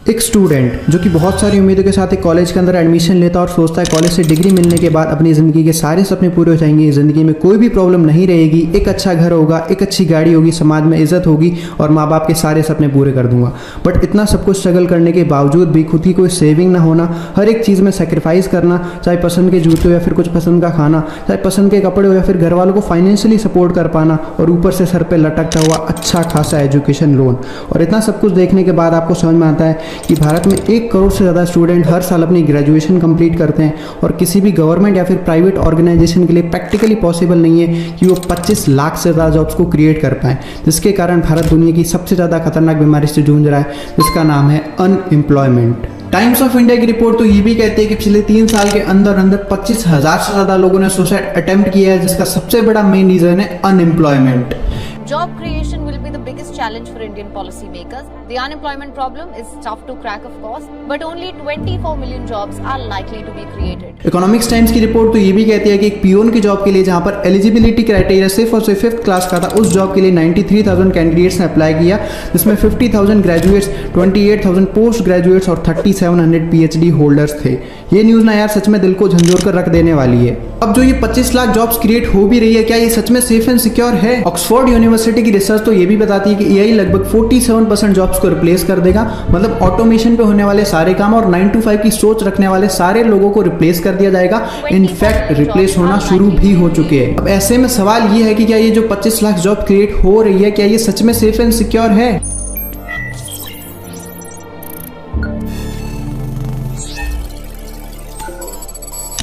एक स्टूडेंट जो कि बहुत सारी उम्मीदों के साथ एक कॉलेज के अंदर एडमिशन लेता और सोचता है कॉलेज से डिग्री मिलने के बाद अपनी ज़िंदगी के सारे सपने पूरे हो जाएंगे, ज़िंदगी में कोई भी प्रॉब्लम नहीं रहेगी, एक अच्छा घर होगा, एक अच्छी गाड़ी होगी, समाज में इज्जत होगी और माँ बाप के सारे सपने पूरे कर दूंगा। बट इतना सब कुछ स्ट्रगल करने के बावजूद भी खुद की कोई सेविंग ना होना, हर एक चीज़ में सेक्रीफाइस करना, चाहे पसंद के जूते हो या फिर कुछ पसंद का खाना, चाहे पसंद के कपड़े हो या फिर घर वालों को फाइनेंशियली सपोर्ट कर पाना और ऊपर से सर पर लटकता हुआ अच्छा खासा एजुकेशन लोन। और इतना सब कुछ देखने के बाद आपको समझ में आता है कि भारत में 1 करोड़ से ज़्यादा स्टूडेंट हर साल अपनी ग्रेजुएशन कंप्लीट करते हैं और किसी भी गवर्नमेंट या फिर प्राइवेट ऑर्गेनाइजेशन के लिए प्रैक्टिकली पॉसिबल नहीं है कि वो 25 लाख से ज़्यादा जॉब्स को क्रिएट कर पाएँ, जिसके कारण भारत दुनिया की सबसे ज़्यादा खतरनाक बीमारी से जूझ रहा है, जिसका नाम है अनएम्प्लॉयमेंट। टाइम्स ऑफ इंडिया की रिपोर्ट तो ये भी कहती है कि पिछले 3 साल के अंदर 25,000 से ज़्यादा लोगों ने सुसाइड अटेम्प्ट किया है, जिसका सबसे बड़ा मेन रीज़न है unemployment. Job creation will be the biggest challenge for Indian policymakers. The unemployment problem is tough to crack, of course, but only 24 million jobs are likely to be created. Economics times की report तो ये भी कहती है कि एक peon की job के लिए जहां पर एलिजिबिलिटी क्राइटेरिया सिर्फ और सिर्फ 5th क्लास का था, उस जॉब के लिए 93,000 कैंडिडेट्स ने अप्लाई किया, जिसमें 50,000 ग्रेजुएट्स, 28,000 पोस्ट ग्रेजुएट्स और 3,700 PhD होल्डर्स थे। ये न्यूज़ ना यार सच में दिल को झंझोर कर रख देने वाली है। अब जो ये 25 लाख जॉब्स क्रिएट हो भी रही है, क्या ये सच में सेफ एंड सिक्योर है? ऑक्सफोर्ड यूनिवर्सिटी की रिसर्च तो ये भी बताती है कि एआई लगभग 47% जॉब्स को रिप्लेस कर देगा, मतलब ऑटोमेशन पे होने वाले सारे काम और 9 to 5 की सोच रखने वाले सारे लोगों को रिप्लेस कर दिया जाएगा। इनफैक्ट रिप्लेस होना शुरू भी हो चुके हैं। अब ऐसे में सवाल ये है कि क्या ये जो 25 लाख जॉब क्रिएट हो रही है, क्या ये सच में सेफ एंड सिक्योर है?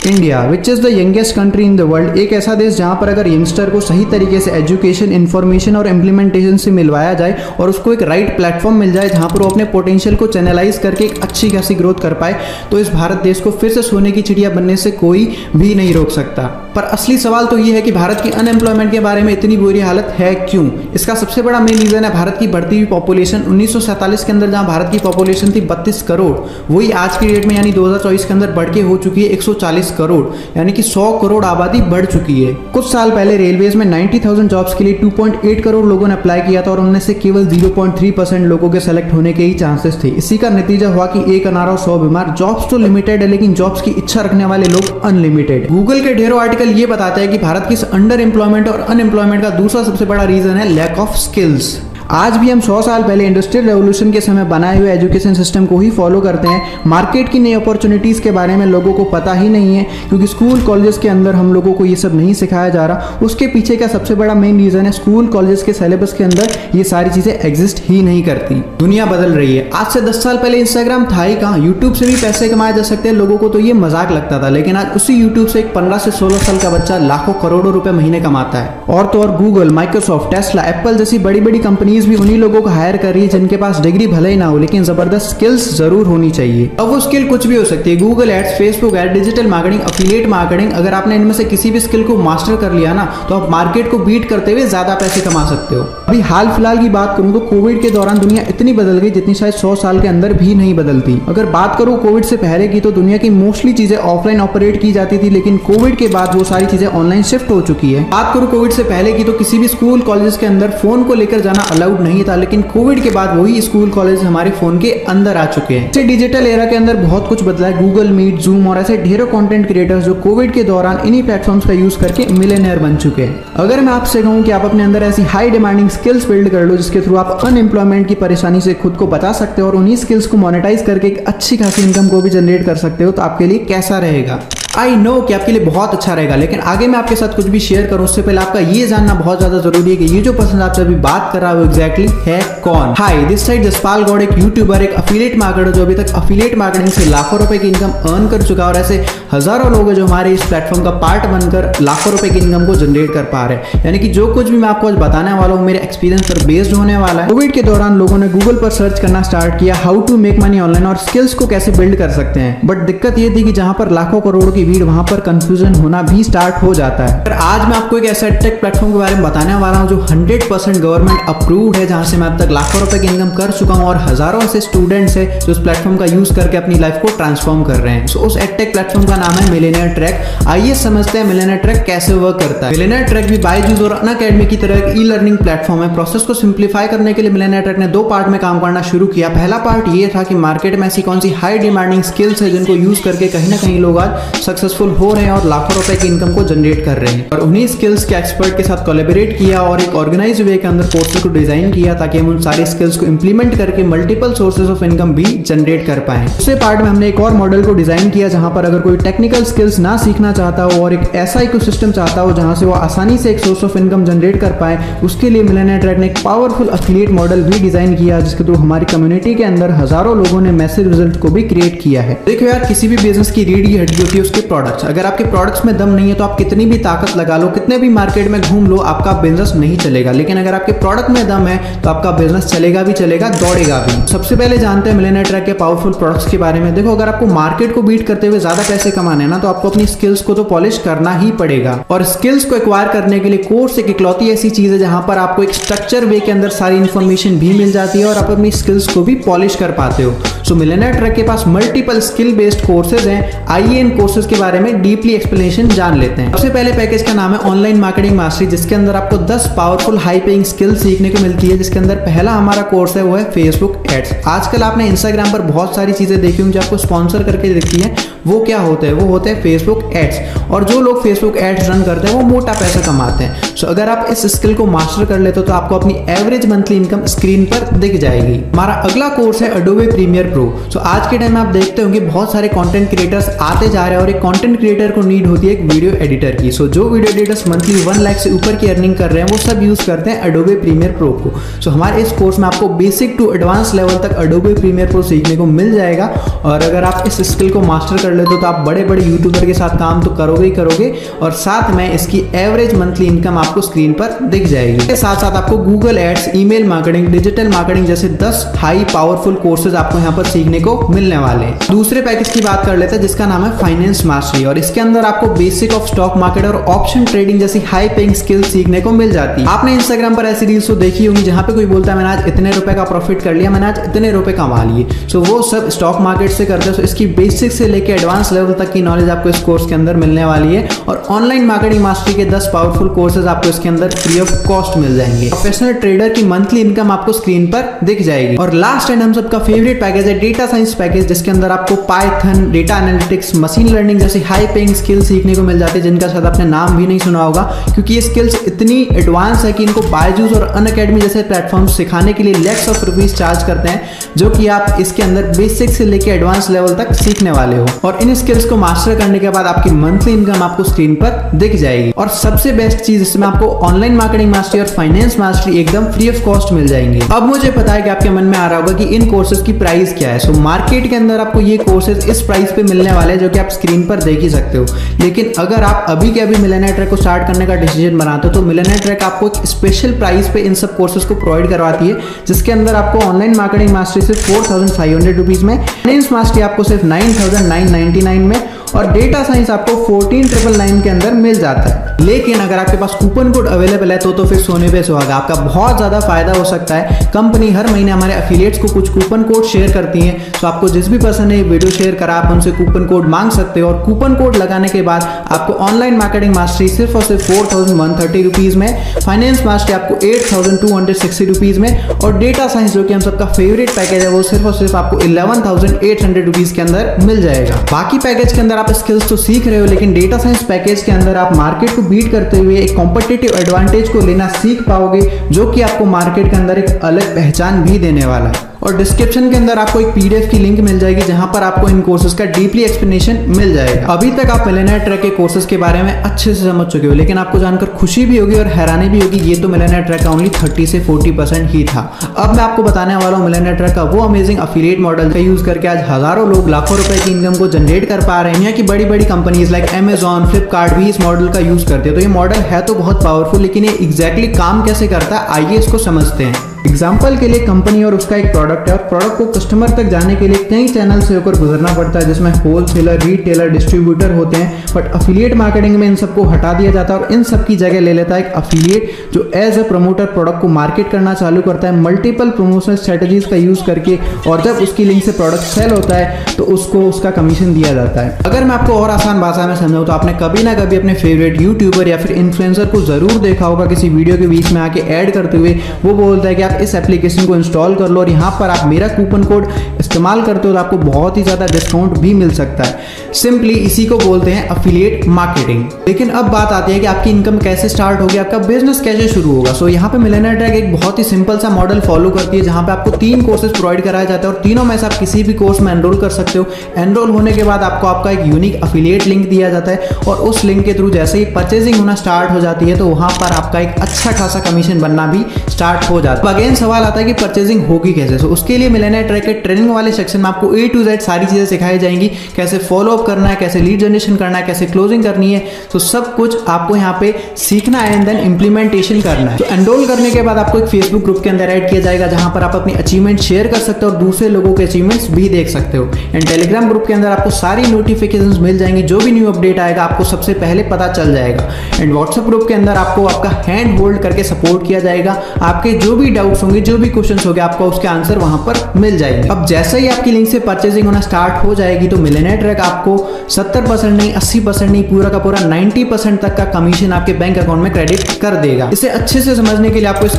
India which is the youngest country in the world, एक ऐसा देश जहां पर अगर यंगस्टर को सही तरीके से एजुकेशन, इन्फॉर्मेशन और इम्प्लीमेंटेशन से मिलवाया जाए और उसको एक राइट प्लेटफॉर्म मिल जाए जहां पर वो अपने पोटेंशियल को चैनलाइज करके एक अच्छी खासी ग्रोथ कर पाए, तो इस भारत देश को फिर से सोने की चिड़िया बनने से कोई भी नहीं रोक सकता। पर असली सवाल तो ये है कि भारत की अनएम्प्लॉयमेंट के बारे में इतनी बुरी हालत है क्यों? इसका सबसे बड़ा मेन रीजन है भारत की बढ़ती हुई पॉपुलेशन। 1947 के अंदर जहां भारत की पॉपुलेशन थी 32 करोड़, वही आज की डेट में यानी 2024 के अंदर बढ़ के हो चुकी है 140 करोड़, यानी कि 100 करोड़ आबादी बढ़ चुकी है। कुछ साल पहले रेलवेज में 90,000 जॉब्स के लिए 2.8 करोड़ लोगों ने अप्लाई किया था और उनमें से केवल 0.3% लोगों के सेलेक्ट होने के ही चांसेस थे। इसी का नतीजा हुआ कि 1 अनार और 100 बीमार। जॉब्स तो लिमिटेड है, लेकिन जॉब्स की इच्छा रखने वाले लोग अनलिमिटेड। गूगल के ढेरों आर्टिकल ये बताते हैं कि भारत की अंडर एम्प्लॉयमेंट और अनएम्प्लॉयमेंट का दूसरा सबसे बड़ा रीजन है लैक ऑफ स्किल्स। आज भी हम 100 साल पहले इंडस्ट्रियल रेवोल्यूशन के समय बनाए हुए एजुकेशन सिस्टम को ही फॉलो करते हैं। मार्केट की नई अपॉर्चुनिटीज़ के बारे में लोगों को पता ही नहीं है, क्योंकि स्कूल कॉलेजेस के अंदर हम लोगों को ये सब नहीं सिखाया जा रहा। उसके पीछे का सबसे बड़ा मेन रीज़न है स्कूल कॉलेजेस के सिलेबस के अंदर ये सारी चीज़ें एग्जिस्ट ही नहीं करती। दुनिया बदल रही है। आज से 10 साल पहले इंस्टाग्राम था ही कहाँ, यूट्यूब से भी पैसे कमाए जा सकते हैं, लोगों को तो ये मजाक लगता था, लेकिन आज उसी यूट्यूब से एक 15 से 16 साल का बच्चा लाखों करोड़ों रुपए महीने कमाता है। और तो और गूगल, माइक्रोसॉफ्ट, टेस्ला, एप्पल जैसी बड़ी बड़ी कंपनीज भी उन्हीं लोगों को हायर कर रही है जिनके पास डिग्री भले ही ना हो, लेकिन जबरदस्त स्किल्स जरूर होनी चाहिए। अब वो स्किल कुछ भी हो सकती है, Google ads, Facebook ad, digital marketing, affiliate marketing. अगर आपने इनमें से किसी भी स्किल को मास्टर कर लिया ना, तो आप मार्केट को बीट करते हुए ज्यादा पैसे कमा सकते हो। अभी हाल फिलहाल की बात करूं तो कोविड के दौरान दुनिया इतनी बदल गई जितनी शायद 100 साल के अंदर भी नहीं बदलती। अगर बात करूं कोविड से पहले की, तो दुनिया की मोस्टली चीजें ऑफलाइन ऑपरेट की जाती थी, लेकिन कोविड के बाद वो सारी चीजें ऑनलाइन शिफ्ट हो चुकी है। बात करूं कोविड से पहले की, तो किसी भी स्कूल कॉलेज के अंदर फोन को लेकर जाना अलाउड नहीं था, लेकिन कोविड के बाद वही स्कूल कॉलेज हमारे फोन के अंदर आ चुके हैं। इसे डिजिटल एरा के अंदर बहुत कुछ बदला है। गूगल मीट, जूम और ऐसे ढेरों कंटेंट क्रिएटर्स जो कोविड के दौरान इन्हीं प्लेटफॉर्म्स का यूज करके मिलियनेयर बन चुके हैं। अगर मैं आपसे कहूं कि आप अपने अंदर ऐसी हाई डिमांडिंग स्किल्स बिल्ड कर लो जिसके थ्रू आप अनएम्प्लॉयमेंट की परेशानी से खुद को बचा सकते हो और उन्हीं स्किल्स को मोनेटाइज करके एक अच्छी खासी इनकम को भी जनरेट कर सकते हो, तो आपके लिए कैसा रहेगा? आई नो कि आपके लिए बहुत अच्छा रहेगा, लेकिन आगे मैं आपके साथ कुछ भी शेयर करूं उससे पहले आपका ये जानना बहुत ज्यादा जरूरी है कि ये जो पर्सन आपसे अभी बात कर रहा है वो एग्जैक्टली है कौन। हाय, दिस साइड जसपाल गौड़, एक यूट्यूबर, एक एफिलिएट मार्केटर जो अभी तक एफिलिएट मार्केटिंग से लाखों रुपए की इनकम अर्न कर चुका है, और ऐसे हजारों लोग हैं जो हमारे इस प्लेटफॉर्म का पार्ट बनकर लाखों रुपए की इनकम को जनरेट कर पा रहे हैं। यानी कि जो कुछ भी मैं आपको आज बताने वाला हूँ मेरे एक्सपीरियंस पर बेस्ड होने वाला है। कोविड के दौरान लोगों ने गूगल पर सर्च करना स्टार्ट किया how to make money online और स्किल्स को कैसे बिल्ड कर सकते हैं, बट दिक्कत ये थी कि जहां पर लाखों करोड़ों की भीड़, वहां पर कंफ्यूजन होना भी स्टार्ट हो जाता है। पर आज मैं आपको एक ऐसा एडटेक प्लेटफॉर्म के बारे में बताने वाला हूं जो 100% गवर्नमेंट अप्रूव्ड है, जहां से मैं अब तक लाखों रुपए की इनकम कर चुका हूं और हजारों ऐसे स्टूडेंट्स है जो इस प्लेटफॉर्म का यूज करके अपनी लाइफ को ट्रांसफॉर्म कर रहे हैं। सो उस एडटेक प्लेटफॉर्म का नाम है मिलेनियर ट्रैक। आइए समझते हैं मिलेनियर ट्रैक कैसे वर्क करता है। मिलेनियर ट्रैक भी बायजूस और अनअकैडमी की तरह एक ई लर्निंग प्लेटफॉर्म है। प्रोसेस को सिंप्लीफाई करने के लिए मिलेनियर ट्रैक ने 2 पार्ट में काम करना शुरू किया। पहला पार्ट ये था कि मार्केट में ऐसी कौन सी हाई डिमांडिंग स्किल्स है जिनको यूज करके कहीं ना कहीं लोग आज सक्सेसफुल हो रहे हैं और लाखों रुपए की इनकम को जनरेट कर रहे हैं, और उन्हीं स्किल्स के एक्सपर्ट के साथ कोलैबोरेट किया और एक ऑर्गेनाइज वे के अंदर कोर्सेज को डिजाइन किया ताकि हम उन सारी स्किल्स को इंप्लीमेंट करके मल्टीपल सोर्सेज ऑफ इनकम भी जनरेट कर पाए। दूसरे पार्ट में हमने एक और मॉडल को डिजाइन किया जहां पर अगर कोई टेक्निकल स्किल्स ना सीखना चाहता हो और एक ऐसा इकोसिस्टम चाहता हो जहां से वो आसानी से एक सोर्स ऑफ इनकम जनरेट कर पाए, उसके लिए मिलेनियर ट्रैक ने एक पावरफुल एफिलिएट मॉडल भी डिजाइन किया जिसके थ्रू हमारी कम्युनिटी के अंदर हजारों लोगों ने मैसिव रिजल्ट को भी क्रिएट किया है। देखो यार, किसी भी बिजनेस की रीढ़ की हड्डी होती है उसके प्रोडक्ट्स। अगर आपके प्रोडक्ट्स में दम नहीं है तो आप कितनी भी ताकत लगा लो, कितने भी मार्केट में घूम लो, आपका बिजनेस नहीं चलेगा। लेकिन अगर आपके प्रोडक्ट में दम है तो आपका बिजनेस चलेगा भी चलेगा, दौड़ेगा भी। सबसे पहले जानते हैं मिलेनियर ट्रैक के पावरफुल प्रोडक्ट्स के बारे में। देखो, अगर आपको मार्केट को बीट करते हुए ज्यादा पैसे कमाने हैं ना, तो आपको अपनी स्किल्स को तो पॉलिश करना ही पड़ेगा। और स्किल्स को एक्वायर करने के लिए कोर्स एक इकलौती ऐसी चीज है जहां पर आपको एक स्ट्रक्चर वे के अंदर सारी इंफॉर्मेशन भी मिल जाती है और आप अपनी स्किल्स को भी पॉलिश कर पाते हो। सो मिलेनियर ट्रैक के पास मल्टीपल स्किल बेस्ड कोर्सेज हैं। आइए इन कोर्सेज के बारे में डीपली एक्सप्लेनेशन जान लेते हैं। सबसे पहले पैकेज का नाम है ऑनलाइन मार्केटिंग मास्टरी, जिसके अंदर आपको 10 पावरफुल हाई पेइंग स्किल सीखने को मिलती है। जिसके अंदर पहला हमारा कोर्स है वो है फेसबुक एड्स। आजकल आपने इंस्टाग्राम पर बहुत सारी चीजें देखी होंगी जो आपको स्पॉन्सर करके दिखती है। वो क्या होते हैं? वो होते हैं फेसबुक एड्स, और जो लोग फेसबुक एड्स रन करते हैं वो मोटा पैसा कमाते हैं। सो अगर आप इस स्किल को मास्टर कर लेते हो तो आपको अपनी एवरेज मंथली इनकम स्क्रीन पर दिख जाएगी। हमारा अगला कोर्स है एडोबे प्रीमियर प्रो। सो आज के टाइम में आप देखते होंगे बहुत सारे कंटेंट क्रिएटर्स आते जा रहे हैं और एक कंटेंट क्रिएटर को नीड होती है एक वीडियो एडिटर की। सो जो वीडियो एडिटर्स मंथली 1 लाख से ऊपर की अर्निंग कर रहे हैं वो सब यूज करते हैं एडोबे प्रीमियर प्रो को। सो हमारे इस कोर्स में आपको बेसिक टू एडवांस लेवल तक एडोबे प्रीमियर प्रो सीखने को मिल जाएगा। और अगर आप इस स्किल को मास्टर कर लेते हो तो आप बड़े बड़े यूट्यूबर के साथ काम तो करोगे ही करोगे, और साथ में इसकी एवरेज मंथली इनकम आपको स्क्रीन पर दिख जाएगी। इसके साथ साथ आपको Google ads, email marketing, digital marketing जैसे 10 हाई पावरफुल कोर्सेज आपको यहाँ पर सीखने को मिलने वाले हैं। दूसरे पैकेज की बात कर लेते हैं जिसका नाम है फाइनेंस मास्टरी, और इसके अंदर आपको बेसिक ऑफ स्टॉक मार्केट और ऑप्शन ट्रेडिंग जैसी हाई पेइंग स्किल सीखने को मिल जाती है। आपने इंस्टाग्राम पर ऐसी रील्स तो देखी होंगी जहां पे कोई बोलता है मैंने आज इतने रुपए का प्रॉफिट कर लिया, मैंने आज इतने रुपए कमा लिए। सो वो सब स्टॉक मार्केट से करते हैं। सो इसकी बेसिक से लेकर एडवांस लेवल तक की नॉलेज आपको इस कोर्स के अंदर मिलने वाली है। और ऑनलाइन मार्केटिंग मास्टरी के 10 पावरफुल कोर्सेज आपको इसके अंदर फ्री ऑफ कॉस्ट मिल जाएंगे। प्रोफेशनल ट्रेडर की मंथली इनकम आपको स्क्रीन पर दिख जाएगी। और लास्ट एंड हम सबका फेवरेट पैकेज है डेटा साइंस पैकेज, जिसके अंदर आपको Python, data analytics, machine learning जैसी हाई पेइंग स्किल सीखने को मिल जाती है जिनका शायद आपने नाम भी नहीं सुना होगा, क्योंकि ये स्किल्स इतनी एडवांस है कि इनको बायजूस और अनअकैडमी जैसे प्लेटफॉर्म सिखाने के लिए लैक्स ऑफ रुपीज चार्ज करते हैं, जो कि आप इसके अंदर बेसिक से लेकर एडवांस लेवल तक सीखने वाले हो। और इन स्किल्स को मास्टर करने के बाद आपकी मंथली इनकम आपको स्क्रीन पर दिख जाएगी। और सबसे बेस्ट चीज, इसमें आपको ऑनलाइन मार्केटिंग मास्टरी और फाइनेंस मास्टरी एकदम फ्री ऑफ कॉस्ट मिल जाएंगे। अब मुझे पता है कि आपके मन में आ रहा होगा कि इन कोर्सेज की प्राइस क्या है। सो मार्केट के अंदर आपको ये कोर्सेज इस प्राइस पे मिलने वाले हैं जो कि आप स्क्रीन पर देख ही सकते हो। लेकिन अगर आप अभी के अभी मिलेनियर ट्रैक को स्टार्ट करने का डिसीजन बनाते हो तो मिलेनियर ट्रैक आपको एक स्पेशल प्राइस पे इन सब कोर्सेज को प्रोवाइड करवाती है, जिसके अंदर आपको ऑनलाइन मार्केटिंग मास्टरी सिर्फ 4500 रुपीज में, फाइनेंस मास्टरी आपको सिर्फ 9999 में, और डेटा साइंस आपको 14999 के अंदर मिल जाता है। लेकिन अगर आपके पास कूपन कोड अवेलेबल है तो फिर सोने पे सुहागा, आपका बहुत ज्यादा फायदा हो सकता है। कंपनी हर महीने हमारे एफिलिएट्स को कुछ कूपन कोड शेयर करती है। तो आपको जिस भी पर्सन ने वीडियो शेयर करा आप उनसे कूपन कोड मांग सकते हो, और कूपन कोड लगाने के बाद आपको ऑनलाइन मार्केटिंग मास्टरी सिर्फ और सिर्फ 4130 रुपीज में, फाइनेंस मास्टरी आपको 8260 रुपीज में, और डेटा साइंस जो कि हम सबका फेवरेट पैकेज है वो सिर्फ और सिर्फ आपको 11800 रुपीज के अंदर मिल जाएगा। बाकी पैकेज के अंदर आप स्किल्स तो सीख रहे हो, लेकिन डेटा साइंस पैकेज के अंदर आप मार्केट को बीट करते हुए एक कॉम्पिटिटिव एडवांटेज को लेना सीख पाओगे, जो कि आपको मार्केट के अंदर एक अलग पहचान भी देने वाला है। और डिस्क्रिप्शन के अंदर आपको एक पीडीएफ की लिंक मिल जाएगी जहां पर आपको इन कोर्सेज का डीपली एक्सप्लेनेशन मिल जाएगा। अभी तक आप मिलेनियर ट्रैक के कोर्सेज के बारे में अच्छे से समझ चुके हो, लेकिन आपको जानकर खुशी भी होगी और हैरानी भी होगी ये तो मिलेनियर ट्रैक का ओनली 30 से 40% ही था। अब मैं आपको बताने वाला हूँ मिलेनियर ट्रैक का वो अमेजिंग एफिलिएट मॉडल का यूज करके आज हजारों लोग लाखों रुपए की इनकम को जनरेट कर पा रहे हैं। यहाँ की बड़ी बड़ी कंपनीज लाइक अमेजॉन, फ्लिपकार्ट भी इस मॉडल का यूज करते हैं। तो ये मॉडल है तो बहुत पावरफुल, लेकिन ये एग्जैक्टली काम कैसे करता है आइए इसको समझते हैं। एग्जाम्पल के लिए कंपनी और उसका एक प्रोडक्ट है और प्रोडक्ट को कस्टमर तक जाने के लिए कई चैनल से होकर गुजरना पड़ता है, जिसमें होलसेलर, रिटेलर, डिस्ट्रीब्यूटर होते हैं। बट अफिलिएट मार्केटिंग में इन सबको हटा दिया जाता है और इन सब की जगह ले लेता है एक अफिलिएट, जो एज अ प्रमोटर प्रोडक्ट को मार्केट करना चालू करता है मल्टीपल प्रमोशनल स्ट्रेटजीज का यूज करके, और जब उसकी लिंक से प्रोडक्ट सेल होता है तो उसको उसका कमीशन दिया जाता है। अगर मैं आपको और आसान भाषा में समझाऊं तो आपने कभी ना कभी अपने फेवरेट यूट्यूबर या फिर इन्फ्लुएंसर को जरूर देखा होगा किसी वीडियो के बीच में आके ऐड करते हुए वो बोलता है कि आप इस एप्लीकेशन को इंस्टॉल कर लो और यहाँ पर आप मेरा कूपन कोड इस्तेमाल करते हो तो आपको बहुत ही ज्यादा डिस्काउंट भी मिल सकता है। सिंपली इसी को बोलते हैं अफिलिएट मार्केटिंग। लेकिन अब बात आती है कि आपकी इनकम कैसे स्टार्ट होगी, आपका बिजनेस कैसे शुरू होगा। सो यहाँ पे मिलियनेयर ट्रैक एक बहुत ही सिंपल सा मॉडल फॉलो करती है, जहाँ पे आपको 3 कोर्सेज प्रोवाइड कराए जाते हैं और तीनों में से आप किसी भी कोर्स में एनरोल कर सकते हो। एनरोल होने के बाद आपको आपका एक यूनिक अफिलिएट लिंक दिया जाता है और उस लिंक के थ्रू जैसे ही परचेजिंग होना स्टार्ट हो जाती है तो वहां पर आपका एक अच्छा खासा कमीशन बनना भी स्टार्ट हो जाता है। अगेन सवाल आता है कि परचेजिंग होगी कैसे। सो उसके लिए मिलियनेयर ट्रैक के ट्रेनिंग वाले सेक्शन में आपको A to Z सारी चीजें सिखाई जाएंगी, कैसे फॉलो अप करना है, कैसे लीड जनरेशन करना है, कैसे क्लोजिंग करनी है। तो सब कुछ आपको यहाँ पे सीखना है एंड देन इंप्लीमेंटेशन करना है। तो एनरोल करने के बाद आपको एक फेसबुक ग्रुप के अंदर ऐड किया जाएगा, जहां पर आप अपनी अचीवमेंट शेयर कर सकते हो और दूसरे लोगों के अचीवमेंट्स भी देख सकते हो। एंड टेलीग्राम ग्रुप के अंदर आपको सारी नोटिफिकेशंस मिल जाएंगी, जो भी न्यू अपडेट आएगा आपको सबसे पहले पता चल जाएगा। एंड व्हाट्सएप ग्रुप के अंदर आपको आपका हैंड होल्ड करके सपोर्ट किया जाएगा, आपके जो भी डाउट्स होंगे, जो भी क्वेश्चंस होंगे, आपको उसके आंसर वहां पर मिल जाएंगे। अब जैसे ही आपकी लिंक से परचेजिंग होना स्टार्ट हो जाएगी तो मिलियनेयर ट्रैक आपको 70% नहीं, 80% नहीं, पूरा का पूरा 90% तक का कमीशन आपके बैंक अकाउंट में क्रेडिट कर देगा। इसे अच्छे से समझने के लिए आपको इस